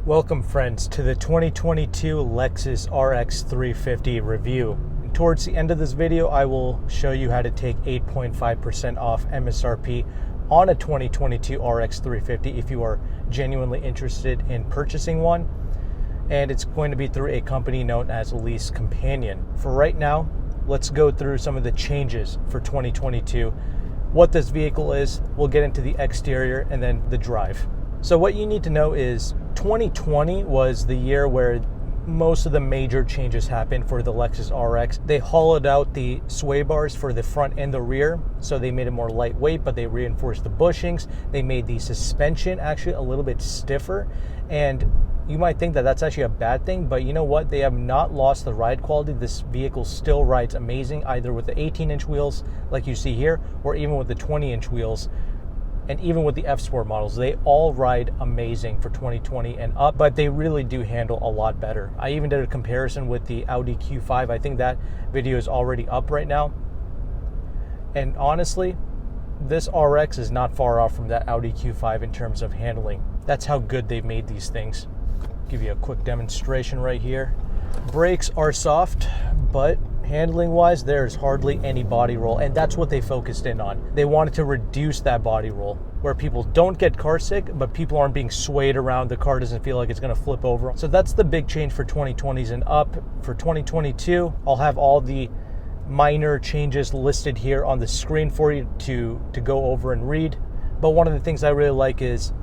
Welcome friends to the 2022 Lexus RX 350 review. Towards the end of this video, I will show you how to take 8.5% off MSRP on a 2022 RX 350 if you are genuinely interested in purchasing one. And it's going to be through a company known as AutoCompanion. For right now, let's go through some of the changes for 2022, what this vehicle is. We'll get into the exterior and then the drive. So what you need to know is 2020 was the year where most of the major changes happened for the Lexus RX. They hollowed out the sway bars for the front and the rear, so they made it more lightweight, but they reinforced the bushings. They made the suspension actually a little bit stiffer, and you might think that that's actually a bad thing, but you know what? They have not lost the ride quality. This vehicle still rides amazing, either with the 18-inch wheels like you see here, or even with the 20-inch wheels. And even with the F Sport models, they all ride amazing for 2020 and up, but they really do handle a lot better. I even did a comparison with the Audi Q5. I think that video is already up right now. And honestly, this RX is not far off from that Audi Q5 in terms of handling. That's how good they've made these things. Give you a quick demonstration right here. Brakes are soft, but handling wise, there's hardly any body roll, and that's what they focused in on. They wanted to reduce that body roll where people don't get car sick, but people aren't being swayed around. The car doesn't feel like it's going to flip over. So that's the big change for 2020s and up. For 2022, I'll have all the minor changes listed here on the screen for you to go over and read. But one of the things I really like is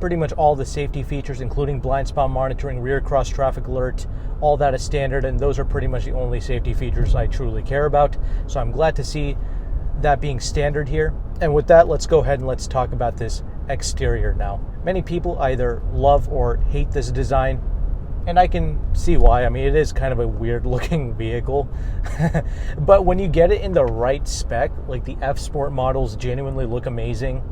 pretty much all the safety features, including blind spot monitoring, rear cross traffic alert, all that is standard, and those are pretty much the only safety features I truly care about. So I'm glad to see that being standard here. And with that, let's go ahead and let's talk about this exterior now. Many people either love or hate this design, and I can see why. I mean, it is kind of a weird looking vehicle, but when you get it in the right spec, like the F Sport models genuinely look amazing,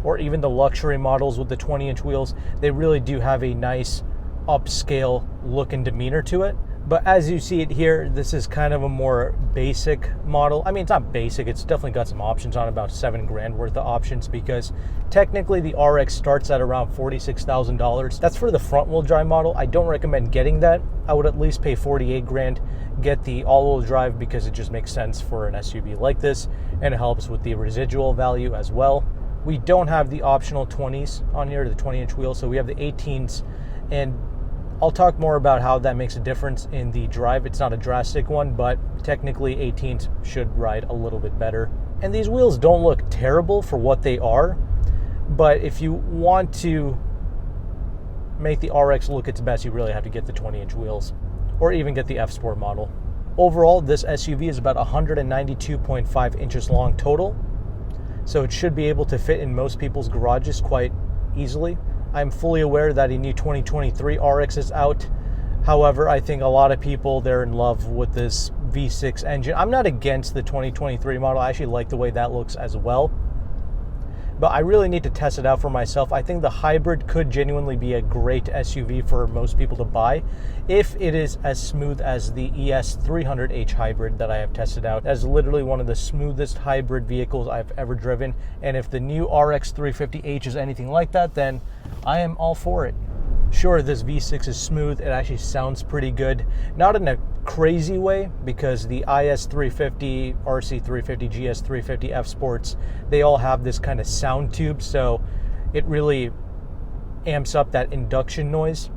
or even the luxury models with the 20-inch wheels, they really do have a nice upscale look and demeanor to it. But as you see it here, this is kind of a more basic model. I mean, it's not basic, it's definitely got some options on, about $7,000 worth of options, because technically the RX starts at around $46,000. That's for the front wheel drive model. I don't recommend getting that. I would at least pay $48,000, get the all wheel drive, because it just makes sense for an SUV like this, and it helps with the residual value as well. We don't have the optional 20s on here, the 20-inch wheels, so we have the 18s, and I'll talk more about how that makes a difference in the drive. It's not a drastic one, but technically 18s should ride a little bit better. And these wheels don't look terrible for what they are, but if you want to make the RX look its best, you really have to get the 20-inch wheels, or even get the F Sport model. Overall, this SUV is about 192.5 inches long total, so it should be able to fit in most people's garages quite easily. I'm fully aware that a new 2023 RX is out. However, I think a lot of people, they're in love with this V6 engine. I'm not against the 2023 model. I actually like the way that looks as well, but I really need to test it out for myself. I think the hybrid could genuinely be a great SUV for most people to buy if it is as smooth as the ES300H hybrid that I have tested out. That's literally one of the smoothest hybrid vehicles I've ever driven, and if the new RX 350H is anything like that, then I am all for it. Sure, this V6 is smooth. It actually sounds pretty good. Not in a crazy way, because the IS350, RC350, GS350, F Sports, they all have this kind of sound tube, so it really amps up that induction noise,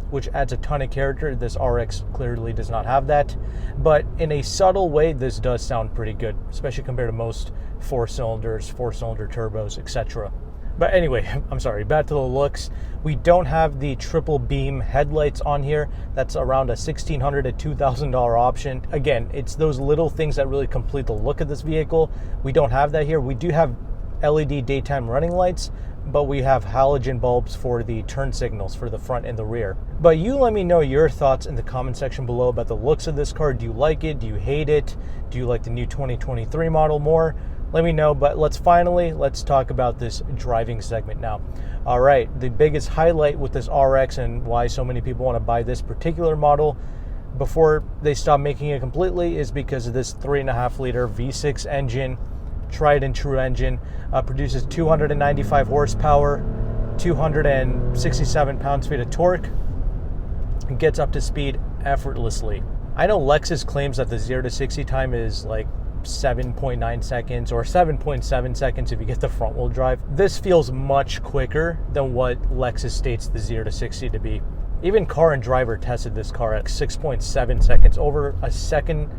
which adds a ton of character. This RX clearly does not have that, but in a subtle way, this does sound pretty good, especially compared to most four-cylinder turbos, etc. But anyway, I'm sorry, back to the looks. We don't have the triple beam headlights on here. That's around a $1,600 to $2,000 option. Again, it's those little things that really complete the look of this vehicle. We don't have that here. We do have LED daytime running lights, but we have halogen bulbs for the turn signals for the front and the rear. But you let me know your thoughts in the comment section below about the looks of this car. Do you like it? Do you hate it? Do you like the new 2023 model more? Let me know, but let's talk about this driving segment now. All right, the biggest highlight with this RX and why so many people want to buy this particular model before they stop making it completely is because of this 3.5-liter V6 engine, tried and true engine. Produces 295 horsepower, 267 pounds-feet of torque, and gets up to speed effortlessly. I know Lexus claims that the 0 to 60 time is like 7.9 seconds or 7.7 seconds if you get the front wheel drive. This feels much quicker than what Lexus states the 0 to 60 to be. Even Car and Driver tested this car at 6.7 seconds, over a second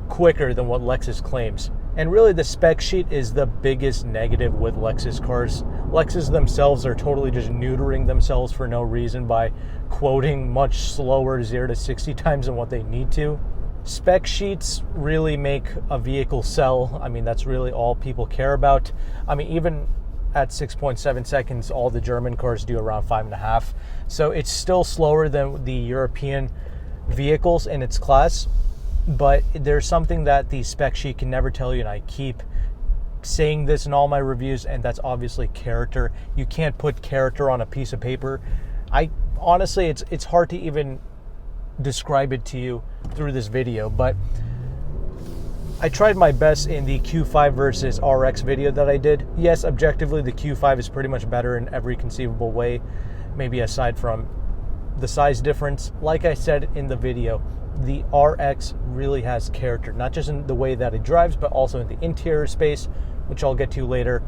quicker than what Lexus claims. And really the spec sheet is the biggest negative with Lexus cars. Lexus themselves are totally just neutering themselves for no reason by quoting much slower 0 to 60 times than what they need to. Spec sheets really make a vehicle sell. I mean, that's really all people care about. I mean, even at 6.7 seconds, all the German cars do around 5.5. So it's still slower than the European vehicles in its class. But there's something that the spec sheet can never tell you, and I keep saying this in all my reviews, and that's obviously character. You can't put character on a piece of paper. Honestly, it's hard to even describe it to you through this video, but I tried my best in the Q5 versus RX video that I did. Yes, objectively, the Q5 is pretty much better in every conceivable way, maybe aside from the size difference. Like I said in the video, the RX really has character, not just in the way that it drives, but also in the interior space, which I'll get to later.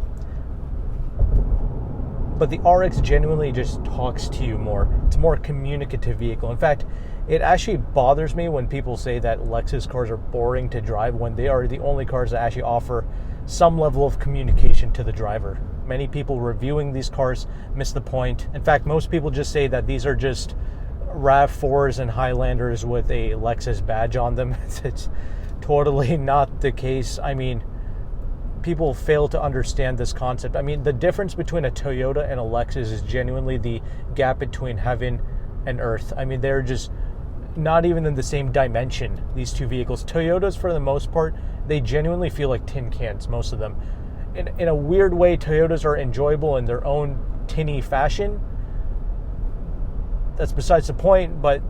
But the RX genuinely just talks to you more. It's a more communicative vehicle. In fact, it actually bothers me when people say that Lexus cars are boring to drive when they are the only cars that actually offer some level of communication to the driver. Many people reviewing these cars miss the point. In fact, most people just say that these are just RAV4s and Highlanders with a Lexus badge on them. It's totally not the case. I mean, people fail to understand this concept. I mean, the difference between a Toyota and a Lexus is genuinely the gap between heaven and earth. I mean, they're just not even in the same dimension, these two vehicles. Toyotas, for the most part, they genuinely feel like tin cans, most of them. In a weird way, Toyotas are enjoyable in their own tinny fashion. That's besides the point, but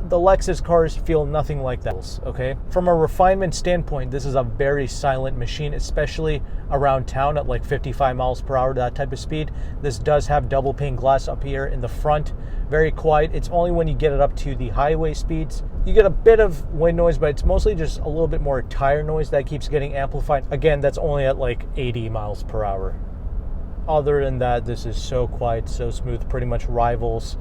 the Lexus cars feel nothing like that, okay? From a refinement standpoint, this is a very silent machine, especially around town at like 55 miles per hour, that type of speed. This does have double pane glass up here in the front. Very quiet. It's only when you get it up to the highway speeds, you get a bit of wind noise, but it's mostly just a little bit more tire noise that keeps getting amplified. Again, that's only at like 80 miles per hour. Other than that, this is so quiet, so smooth, pretty much rivals.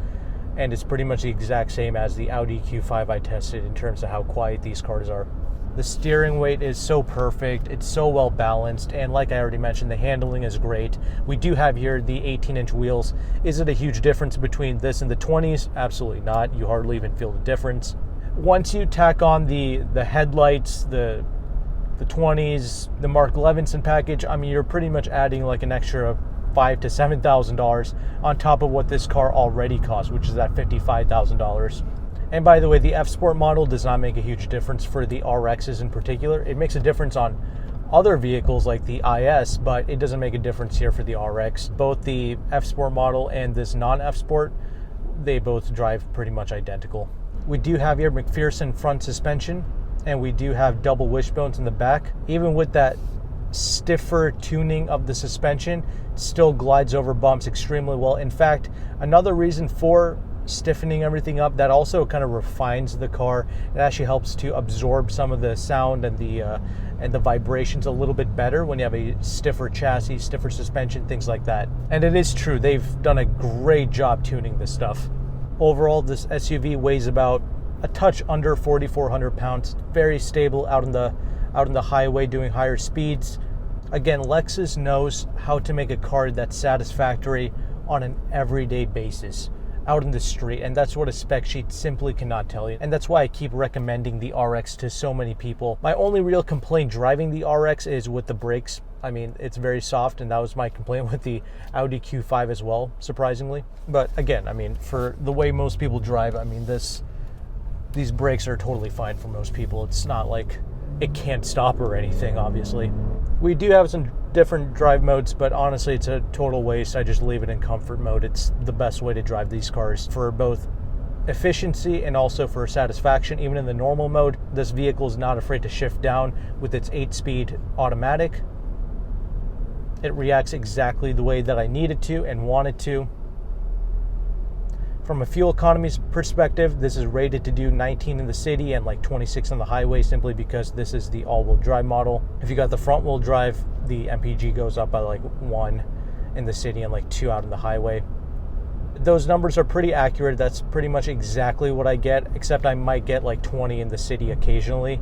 And it's pretty much the exact same as the Audi Q5 I tested in terms of how quiet these cars are. The steering weight is so perfect, it's so well balanced, and like I already mentioned, the handling is great. We do have here the 18-inch wheels. Is it a huge difference between this and the 20s? Absolutely not. You hardly even feel the difference. Once you tack on the headlights, the 20s, the Mark Levinson package, I mean, you're pretty much adding like an extra $5,000 to $7,000 on top of what this car already costs, which is at $55,000. And by the way, the F-Sport model does not make a huge difference for the RXs in particular. It makes a difference on other vehicles like the IS, but it doesn't make a difference here for the RX. Both the F-Sport model and this non-F-Sport, they both drive pretty much identical. We do have here McPherson front suspension, and we do have double wishbones in the back. Even with that stiffer tuning of the suspension, it still glides over bumps extremely well. In fact, another reason for stiffening everything up that also kind of refines the car. It actually helps to absorb some of the sound and the vibrations a little bit better when you have a stiffer chassis, stiffer suspension, things like that. And it is true, they've done a great job tuning this stuff. Overall, this SUV weighs about a touch under 4,400 pounds. Very stable out in the highway doing higher speeds. Again, Lexus knows how to make a car that's satisfactory on an everyday basis out in the street, and that's what a spec sheet simply cannot tell you. And that's why I keep recommending the RX to so many people. My only real complaint driving the RX is with the brakes. I mean, it's very soft, and that was my complaint with the Audi Q5 as well, surprisingly. But again, I mean, for the way most people drive, I mean, these brakes are totally fine for most people. It's not like it can't stop or anything, obviously. We do have some different drive modes, but honestly, it's a total waste. I just leave it in comfort mode. It's the best way to drive these cars for both efficiency and also for satisfaction. Even in the normal mode, this vehicle is not afraid to shift down with its 8-speed automatic. It reacts exactly the way that I need it to and want it to. From a fuel economy perspective, this is rated to do 19 in the city and like 26 on the highway, simply because this is the all-wheel drive model. If you got the front-wheel drive, the MPG goes up by like 1 in the city and like 2 out in the highway. Those numbers are pretty accurate. That's pretty much exactly what I get, except I might get like 20 in the city occasionally.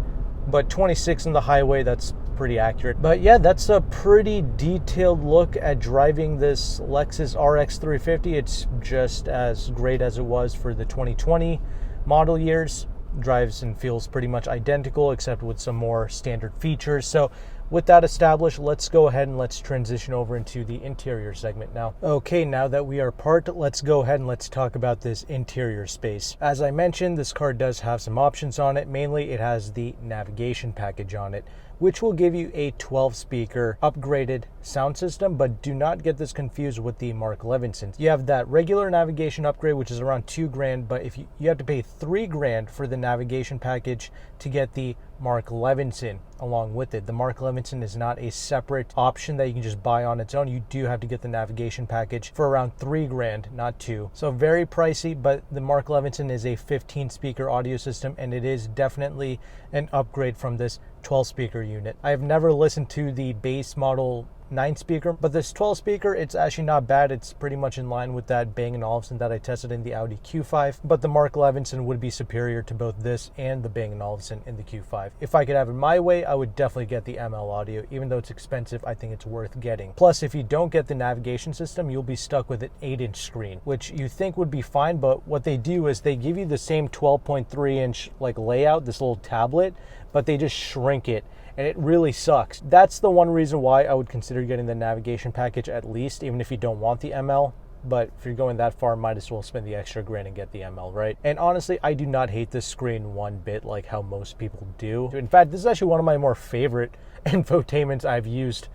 But 26 on the highway, that's pretty accurate. But yeah, that's a pretty detailed look at driving this Lexus RX 350. It's just as great as it was for the 2020 model years. Drives and feels pretty much identical, except with some more standard features. So with that established, let's go ahead and let's transition over into the interior segment now. Okay, now that we are parked, let's go ahead and let's talk about this interior space. As I mentioned, this car does have some options on it. Mainly, it has the navigation package on it, which will give you a 12-speaker upgraded sound system, but do not get this confused with the Mark Levinson. You have that regular navigation upgrade, which is around $2,000, but if you have to pay $3,000 for the navigation package to get the Mark Levinson along with it. The Mark Levinson is not a separate option that you can just buy on its own. You do have to get the navigation package for around $3,000, not $2,000. So very pricey, but the Mark Levinson is a 15-speaker audio system, and it is definitely an upgrade from this 12-speaker unit. I have never listened to the base model 9-speaker, but this 12-speaker, it's actually not bad. It's pretty much in line with that Bang & Olufsen that I tested in the Audi Q5, but the Mark Levinson would be superior to both this and the Bang & Olufsen in the Q5. If I could have it my way, I would definitely get the ML audio. Even though it's expensive, I think it's worth getting. Plus, if you don't get the navigation system, you'll be stuck with an 8-inch screen, which you think would be fine, but what they do is they give you the same 12.3-inch like layout, this little tablet, but they just shrink it, and it really sucks. That's the one reason why I would consider getting the navigation package at least, even if you don't want the ML. But if you're going that far, might as well spend the extra grand and get the ML, right? And honestly, I do not hate this screen one bit like how most people do. In fact, this is actually one of my more favorite infotainments I've used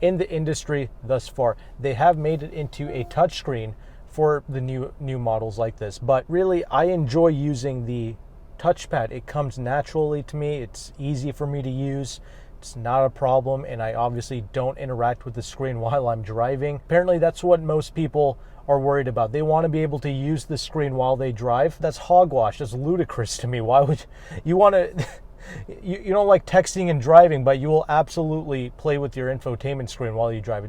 in the industry thus far. They have made it into a touchscreen for the new models like this, but really I enjoy using the touchpad. It comes naturally to me. It's easy for me to use. It's not a problem, and I obviously don't interact with the screen while I'm driving. Apparently that's what most people are worried about. They want to be able to use the screen while they drive. That's hogwash. That's ludicrous to me. Why would you want to you don't like texting and driving, but you will absolutely play with your infotainment screen while you drive.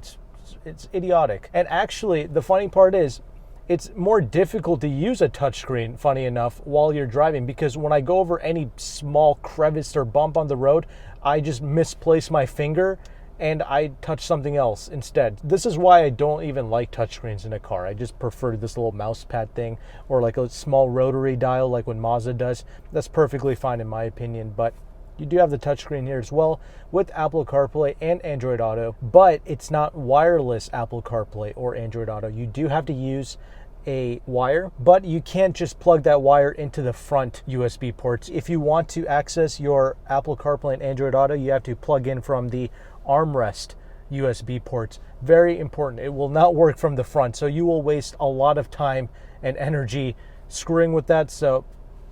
It's idiotic. And actually the funny part is, it's more difficult to use a touchscreen, funny enough, while you're driving, because when I go over any small crevice or bump on the road, I just misplace my finger and I touch something else instead. This is why I don't even like touchscreens in a car. I just prefer this little mouse pad thing, or like a small rotary dial like what Mazda does. That's perfectly fine in my opinion, but you do have the touchscreen here as well with Apple CarPlay and Android Auto, but it's not wireless Apple CarPlay or Android Auto. You do have to use a wire, but you can't just plug that wire into the front USB ports. If you want to access your Apple CarPlay and Android Auto, you have to plug in from the armrest USB ports. Very important. It will not work from the front, so you will waste a lot of time and energy screwing with that. So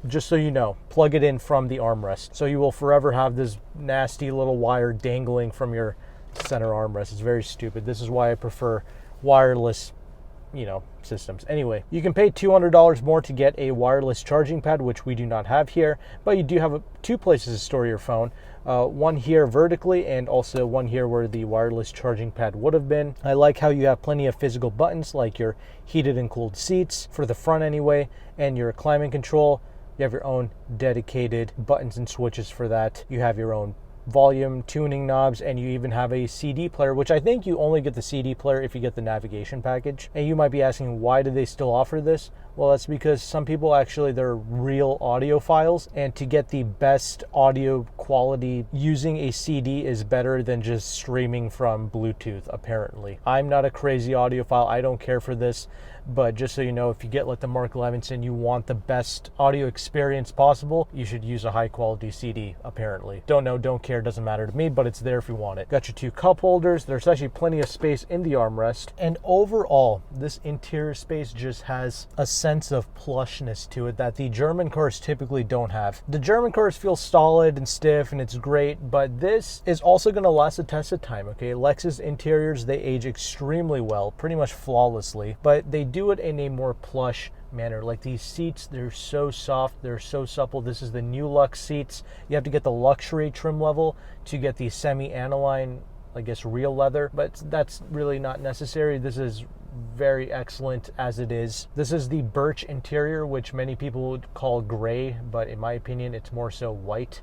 just so you know, plug it in from the armrest. So you will forever have this nasty little wire dangling from your center armrest. It's very stupid. This is why I prefer wireless systems. Anyway, you can pay $200 more to get a wireless charging pad, which we do not have here, but you do have two places to store your phone. One here vertically and also one here where the wireless charging pad would have been. I like how you have plenty of physical buttons, like your heated and cooled seats for the front anyway, and your climate control. You have your own dedicated buttons and switches for that. You have your own volume tuning knobs, and you even have a CD player, which I think you only get the CD player if you get the navigation package. And you might be asking, why do they still offer this? Well, that's because some people actually, they're real audiophiles, and to get the best audio quality, using a CD is better than just streaming from Bluetooth, apparently. I'm not a crazy audiophile. I don't care for this. But just so you know, if you get like the Mark Levinson, you want the best audio experience possible, you should use a high quality CD, apparently. Don't know, don't care, doesn't matter to me, but it's there if you want it. Got your two cup holders. There's actually plenty of space in the armrest. And overall, this interior space just has a sense of plushness to it that the German cars typically don't have. The German cars feel solid and stiff and it's great, but this is also going to last the test of time, okay? Lexus interiors, they age extremely well, pretty much flawlessly, but they do it in a more plush manner. Like these seats, they're so soft, they're so supple. This is the new Lux seats. You have to get the luxury trim level to get the semi-aniline, I guess, real leather, but that's really not necessary. This is very excellent as it is. This is the birch interior, which many people would call gray, but in my opinion, it's more so white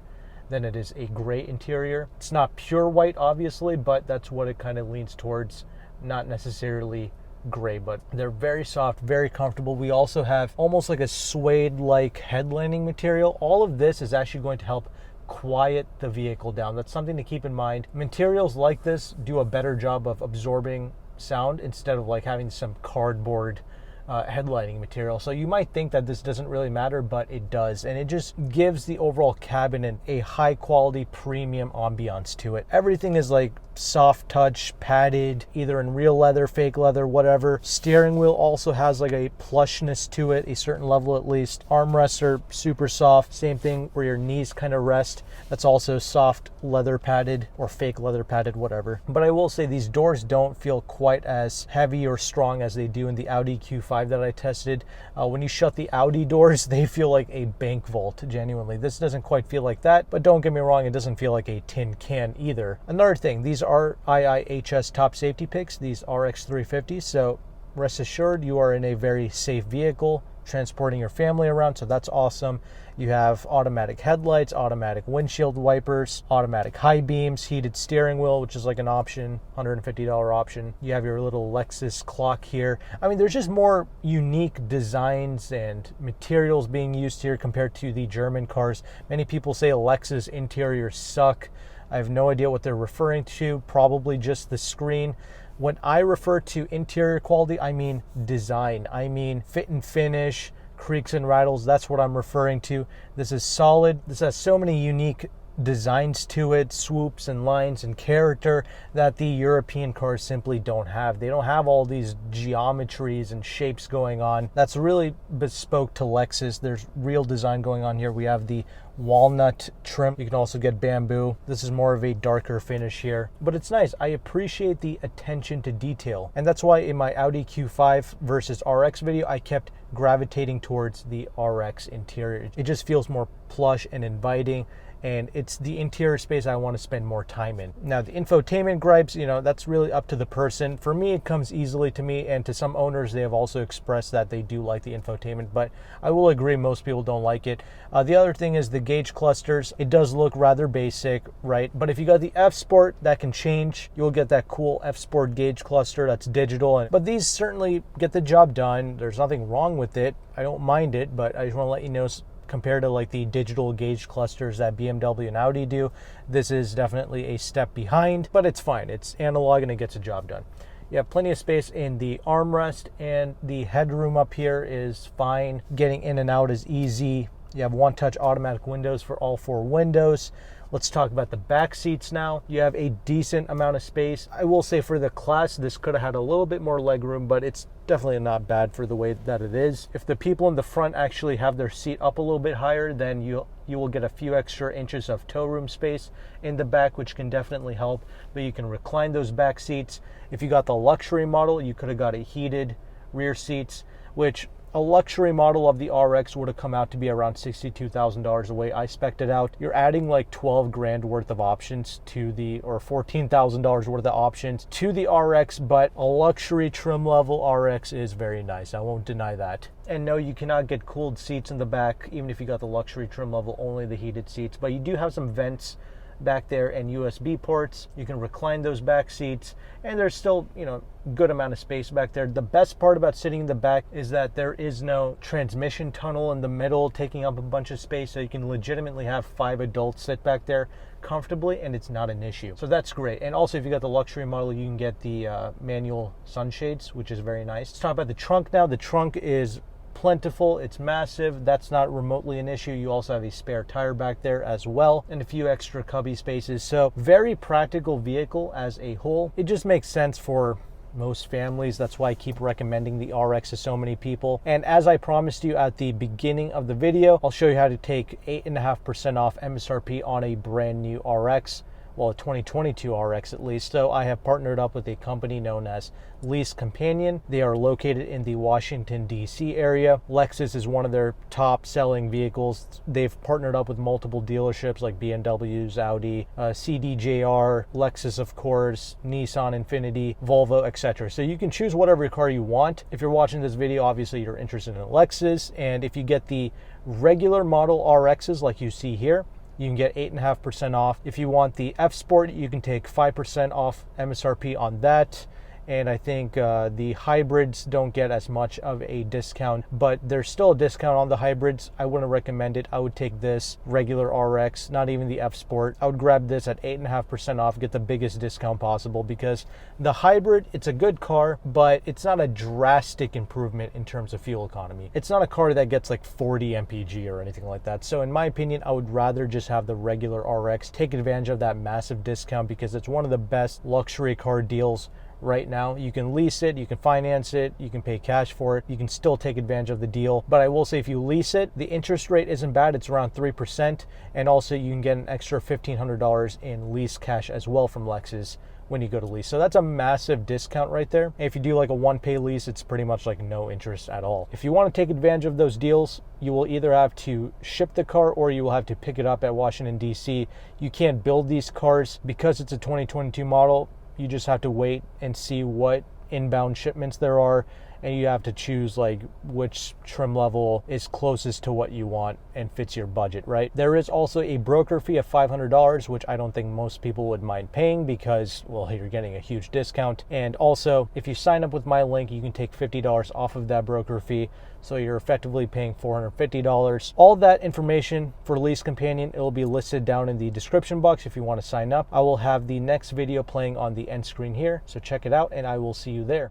than it is a gray interior. It's not pure white, obviously, but that's what it kind of leans towards, not necessarily gray, but they're very soft, very comfortable. We also have almost like a suede-like headlining material. All of this is actually going to help quiet the vehicle down. That's something to keep in mind. Materials like this do a better job of absorbing sound instead of like having some cardboard headlining material. So you might think that this doesn't really matter, but it does, and it just gives the overall cabin a high quality premium ambiance to it. Everything is like soft touch, padded, either in real leather, fake leather, whatever. Steering wheel also has like a plushness to it, a certain level at least. Armrests are super soft. Same thing where your knees kind of rest. That's also soft leather padded or fake leather padded, whatever. But I will say these doors don't feel quite as heavy or strong as they do in the Audi Q5 that I tested. When you shut the Audi doors, they feel like a bank vault, genuinely. This doesn't quite feel like that, but don't get me wrong, it doesn't feel like a tin can either. Another thing, these are IIHS top safety picks, these RX 350s, so rest assured you are in a very safe vehicle transporting your family around, so that's awesome. You have automatic headlights, automatic windshield wipers, automatic high beams, heated steering wheel, which is like an option, $150 option. You have your little Lexus clock here. I mean, there's just more unique designs and materials being used here compared to the German cars. Many people say Lexus interiors suck. I have no idea what they're referring to, probably just the screen. When I refer to interior quality, I mean design. I mean fit and finish, creaks and rattles. That's what I'm referring to. This is solid. This has so many unique designs to it, swoops and lines and character that the European cars simply don't have. They don't have all these geometries and shapes going on. That's really bespoke to Lexus. There's real design going on here. We have the walnut trim. You can also get bamboo. This is more of a darker finish here, but it's nice. I appreciate the attention to detail, and that's why in my Audi Q5 versus RX video, I kept gravitating towards the RX interior. It just feels more plush and inviting, and it's the interior space I want to spend more time in. Now, the infotainment gripes, you know, that's really up to the person. For me, it comes easily to me, and to some owners, they have also expressed that they do like the infotainment, but I will agree most people don't like it. The other thing is the gauge clusters. It does look rather basic, right? But if you got the F Sport, that can change. You'll get that cool F Sport gauge cluster that's digital, but these certainly get the job done. There's nothing wrong with it. I don't mind it, but I just want to let you know, compared to like the digital gauge clusters that BMW and Audi do, this is definitely a step behind, but it's fine. It's analog and it gets a job done. You have plenty of space in the armrest, and the headroom up here is fine. Getting in and out is easy. You have one-touch automatic windows for all 4 windows. Let's talk about the back seats now. You have a decent amount of space. I will say for the class, this could have had a little bit more leg room, but it's definitely not bad for the way that it is. If the people in the front actually have their seat up a little bit higher, then you will get a few extra inches of toe room space in the back, which can definitely help. But you can recline those back seats. If you got the luxury model, you could have got a heated rear seats, which a luxury model of the RX would have come out to be around $62,000 the way I spec'd it out. You're adding like 12 grand worth of options to the, or $14,000 worth of options to the RX, but a luxury trim level RX is very nice. I won't deny that. And no, you cannot get cooled seats in the back, even if you got the luxury trim level, only the heated seats, but you do have some vents back there and USB ports. You can recline those back seats, and there's still, you know, good amount of space back there. The best part about sitting in the back is that there is no transmission tunnel in the middle taking up a bunch of space, so you can legitimately have 5 adults sit back there comfortably, and it's not an issue. So that's great. And also, if you got the luxury model, you can get the manual sunshades, which is very nice. Let's talk about the trunk now. The trunk is plentiful, it's massive. That's not remotely an issue. You also have a spare tire back there as well, and a few extra cubby spaces. So very practical vehicle as a whole. It just makes sense for most families. That's why I keep recommending the RX to so many people. And as I promised you at the beginning of the video, I'll show you how to take 8.5% off MSRP on a brand new RX well, a 2022 RX at least. So I have partnered up with a company known as AutoCompanion. They are located in the Washington, D.C. area. Lexus is one of their top selling vehicles. They've partnered up with multiple dealerships like BMWs, Audi, CDJR, Lexus, of course, Nissan, Infiniti, Volvo, etc. So you can choose whatever car you want. If you're watching this video, obviously you're interested in a Lexus, and if you get the regular model RXs like you see here, you can get 8.5% off. If you want the F Sport, you can take 5% off MSRP on that. And I think the hybrids don't get as much of a discount, but there's still a discount on the hybrids. I wouldn't recommend it. I would take this regular RX, not even the F Sport. I would grab this at 8.5% off, get the biggest discount possible, because the hybrid, it's a good car, but it's not a drastic improvement in terms of fuel economy. It's not a car that gets like 40 mpg or anything like that. So in my opinion, I would rather just have the regular RX, take advantage of that massive discount, because it's one of the best luxury car deals right now. You can lease it, you can finance it, you can pay cash for it, you can still take advantage of the deal. But I will say, if you lease it, the interest rate isn't bad. It's around 3%, and also you can get an extra $1,500 in lease cash as well from Lexus when you go to lease. So that's a massive discount right there. And if you do like a one-pay lease, it's pretty much like no interest at all. If you want to take advantage of those deals, you will either have to ship the car or you will have to pick it up at Washington, D.C. You can't build these cars because it's a 2022 model. You just have to wait and see what inbound shipments there are, and you have to choose like which trim level is closest to what you want and fits your budget, right? There is also a broker fee of $500, which I don't think most people would mind paying, because, well, you're getting a huge discount. And also, if you sign up with my link, you can take $50 off of that broker fee. So you're effectively paying $450. All that information for AutoCompanion, it will be listed down in the description box if you want to sign up. I will have the next video playing on the end screen here, so check it out, and I will see you there.